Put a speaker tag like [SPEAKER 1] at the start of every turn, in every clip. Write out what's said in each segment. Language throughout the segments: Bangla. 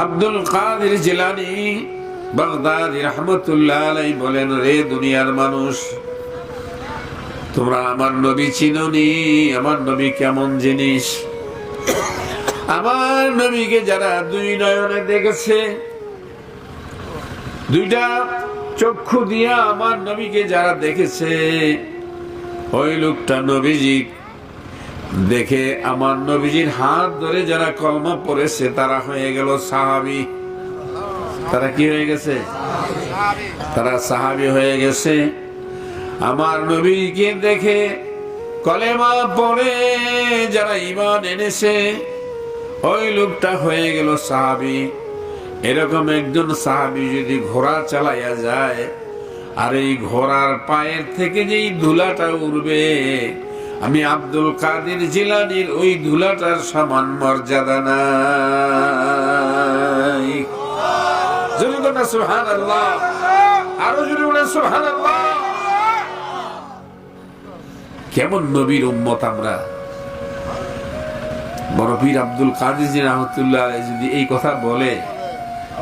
[SPEAKER 1] আব্দুল কাদের জিলানী বাগদাদী রাহমাতুল্লাহ আলাইহি বলেন, রে দুনিয়ার মানুষ, তোমরা আমার নবী চিনোনি? আমার নবী কেমন জিনিস? আমার নবীকে যারা দুই নয়নে দেখেছে, দুইটা চক্ষু দিয়া আমার নবীকে যারা দেখেছে, ওই লোকটা নবীজি দেখে আমার নবীজির হাত ধরে যারা কলমা পড়েছে তারা হয়ে গেল সাহাবী। তারা কি হয়ে গেছে? তারা সাহাবী হয়ে গেছে। আমার নবীকে দেখে কলেমা পড়ে যারা ঈমান এনেছে, ওই লোকটা হয়ে গেল সাহাবী। এরকম একজন সাহাবী যদি ঘোড়া চালাইয়া যায়, আর এই ঘোড়ার পায়ের থেকে যেই ধুলাটা উড়বে, আমি আব্দুল কাদের জিলানীর ওই ধুলাটার সমান মর্যাদা নাই। জোরে বলেন সুবহানাল্লাহ, আরো জোরে বলেন সুবহানাল্লাহ। কেমন নবীর উম্মত আমরা! বড় পীর আব্দুল কাদের জিলানী রাহমাতুল্লাহ আলাইহি যদি এই কথা বলে,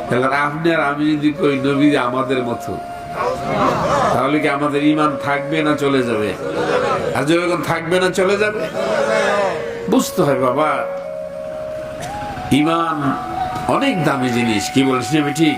[SPEAKER 1] তাহলে আপনি আর আমি যদি কই নবী আমাদের মতো, তাহলে কি আমাদের ঈমান থাকবে না চলে যাবে? আর যখন থাকবে না চলে যাবে, বুঝতে হয় বাবা, ঈমান অনেক দামি জিনিস। কি বলছি আমি ঠিক?